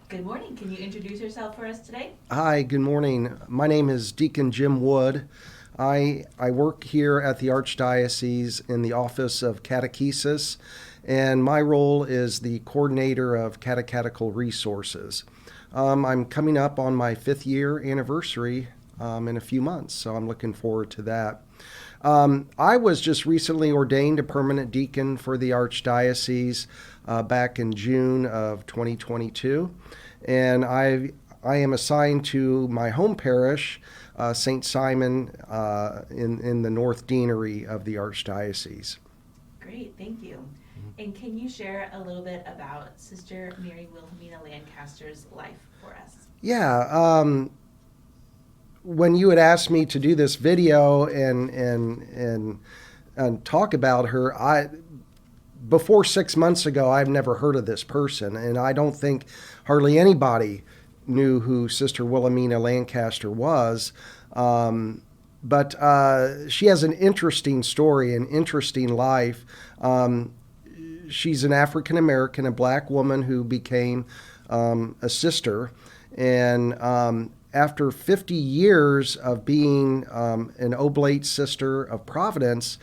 Good morning. Can you introduce yourself for us today? Hi, good morning. My name is Deacon Jim Wood. I work here at the Archdiocese in the Office of Catechesis, and my role is the Coordinator of Catechetical Resources. I'm coming up on my 5th-year anniversary in a few months, so I'm looking forward to that. I was just recently ordained a permanent deacon for the Archdiocese back in June of 2022, and I am assigned to my home parish, St. Simon, in the North Deanery of the Archdiocese. Great, thank you. And can you share a little bit about Sister Mary Wilhelmina Lancaster's life for us? Yeah, when you had asked me to do this video and talk about her, before 6 months ago, I've never heard of this person, and I don't think hardly anybody knew who Sister Wilhelmina Lancaster was. But she has an interesting story, an interesting life. She's an African American, a black woman who became a sister, and after 50 years of being an oblate sister of Providence,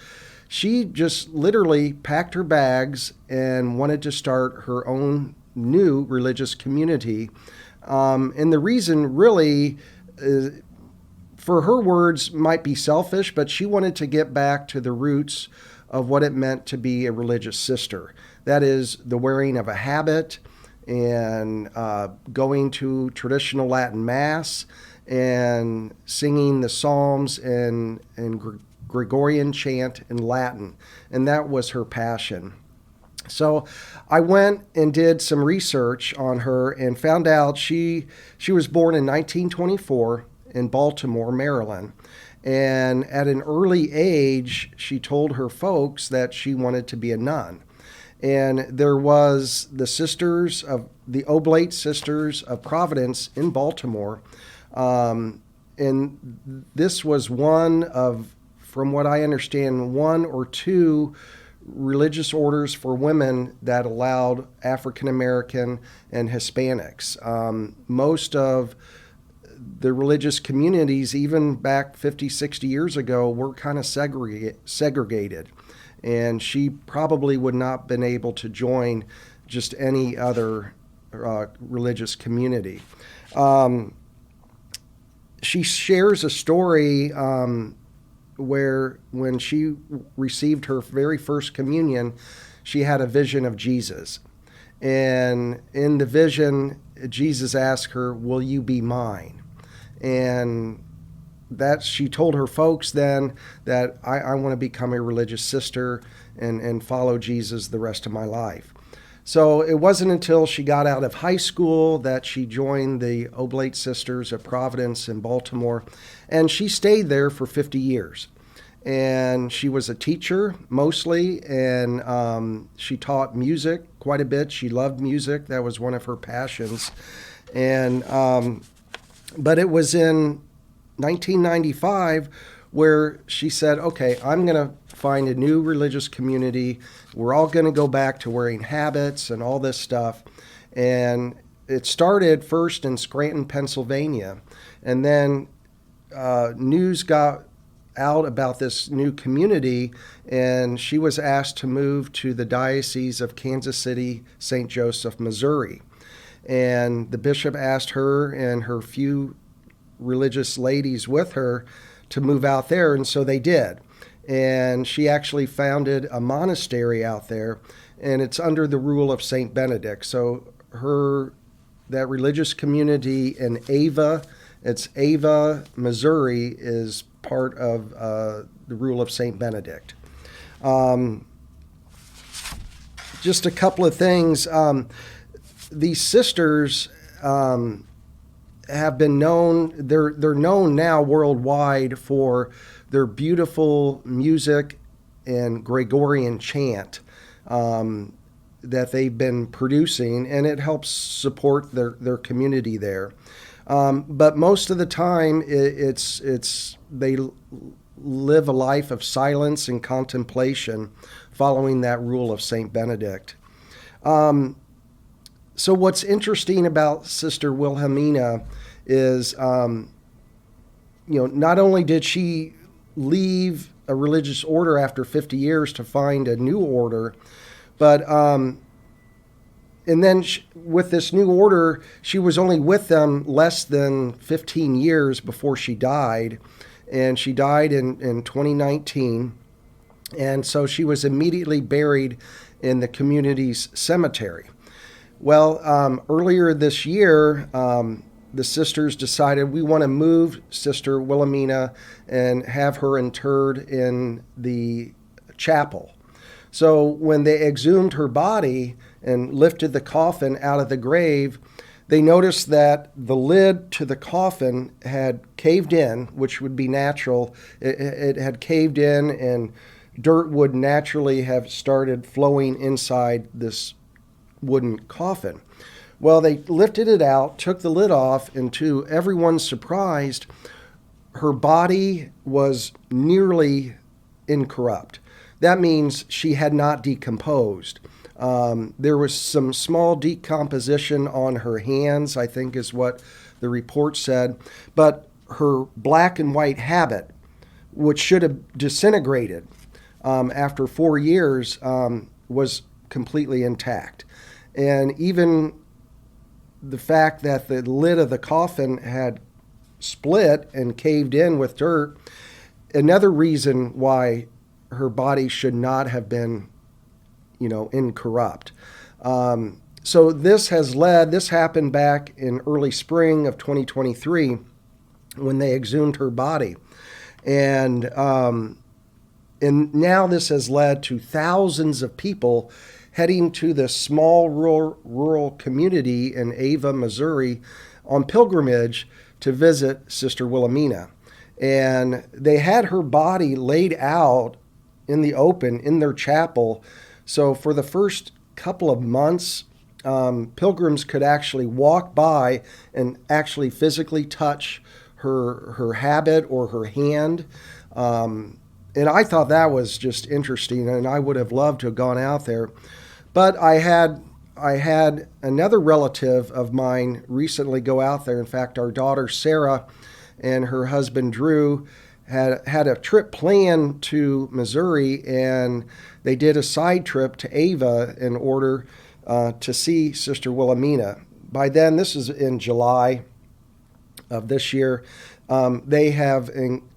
she just literally packed her bags and wanted to start her own new religious community. And the reason really, for her words, might be selfish, but she wanted to get back to the roots of what it meant to be a religious sister. That is, the wearing of a habit and going to traditional Latin Mass and singing the Psalms and Gregorian chant in Latin, and that was her passion. So I went and did some research on her and found out she was born in 1924 in Baltimore, Maryland. And at an early age, she told her folks that she wanted to be a nun. And there was the Oblate Sisters of Providence in Baltimore. And this was one of, from what I understand, one or two religious orders for women that allowed African American and Hispanics. Most of the religious communities, even back 50, 60 years ago, were kind of segregated. And she probably would not have been able to join just any other religious community. She shares a story where when she received her very first communion, she had a vision of Jesus. And in the vision, Jesus asked her, "Will you be mine?" And that she told her folks then that I want to become a religious sister and follow Jesus the rest of my life. So it wasn't until she got out of high school that she joined the Oblate Sisters of Providence in Baltimore, and she stayed there for 50 years. And she was a teacher mostly, and she taught music quite a bit. She loved music. That was one of her passions. And but it was in 1995 where she said, okay, I'm going to find a new religious community. We're all going to go back to wearing habits and all this stuff. And it started first in Scranton, Pennsylvania. And then news got out about this new community, and she was asked to move to the Diocese of Kansas City, St. Joseph, Missouri. And the bishop asked her and her few religious ladies with her to move out there, and so they did. And she actually founded a monastery out there, and it's under the rule of St. Benedict. So that religious community in Ava, Missouri, is part of the rule of St. Benedict. Just a couple of things. These sisters have been known, they're known now worldwide for their beautiful music and Gregorian chant that they've been producing, and it helps support their community there. But most of the time, they live a life of silence and contemplation following that rule of St. Benedict. So what's interesting about Sister Wilhelmina is, not only did she leave a religious order after 50 years to find a new order, but and then with this new order, she was only with them less than 15 years before she died, and she died in 2019, and so she was immediately buried in the community's cemetery. Well, earlier this year, the sisters decided we want to move Sister Wilhelmina and have her interred in the chapel. So when they exhumed her body and lifted the coffin out of the grave, they noticed that the lid to the coffin had caved in, which would be natural. It had caved in, and dirt would naturally have started flowing inside this wooden coffin. Well, they lifted it out, took the lid off, and to everyone's surprise, her body was nearly incorrupt. That means she had not decomposed. There was some small decomposition on her hands, I think is what the report said, but her black and white habit, which should have disintegrated after 4 years, was completely intact. And even the fact that the lid of the coffin had split and caved in with dirt, another reason why her body should not have been, incorrupt. So this happened back in early spring of 2023 when they exhumed her body. And now this has led to thousands of people heading to this small rural community in Ava, Missouri, on pilgrimage to visit Sister Wilhelmina. And they had her body laid out in the open in their chapel. So for the first couple of months, pilgrims could actually walk by and actually physically touch her habit or her hand. And I thought that was just interesting, and I would have loved to have gone out there. But I had another relative of mine recently go out there. In fact, our daughter Sarah and her husband Drew had a trip planned to Missouri, and they did a side trip to Ava in order to see Sister Wilhelmina. By then, this is in July of this year, they have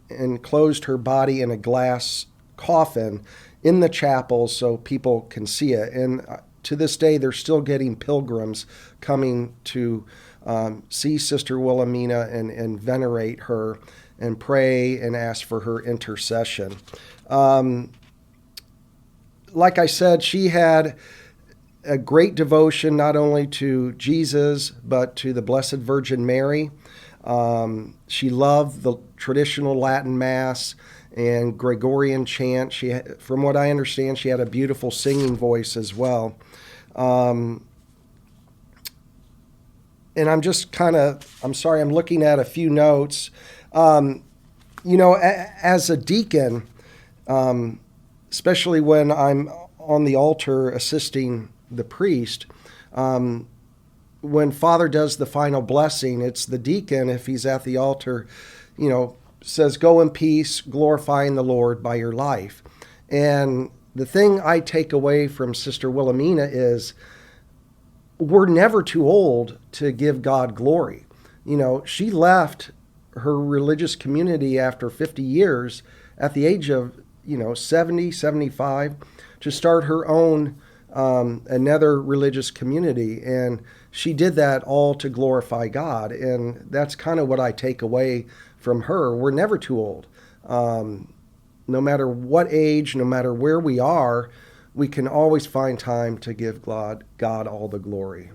enclosed her body in a glass coffin in the chapel so people can see it. And to this day, they're still getting pilgrims coming to see Sister Wilhelmina and venerate her and pray and ask for her intercession. Like I said, she had a great devotion not only to Jesus, but to the Blessed Virgin Mary. She loved the traditional Latin Mass and Gregorian chant. From what I understand, she had a beautiful singing voice as well. And I'm just I'm sorry, I'm looking at a few notes. As a deacon, especially when I'm on the altar assisting the priest, when Father does the final blessing, it's the deacon, if he's at the altar, says, "Go in peace, glorifying the Lord by your life." And the thing I take away from Sister Wilhelmina is we're never too old to give God glory. She left her religious community after 50 years at the age of, 70, 75 to start her own another religious community. And she did that all to glorify God. And that's kind of what I take away from her. We're never too old. No matter what age, no matter where we are, we can always find time to give God all the glory.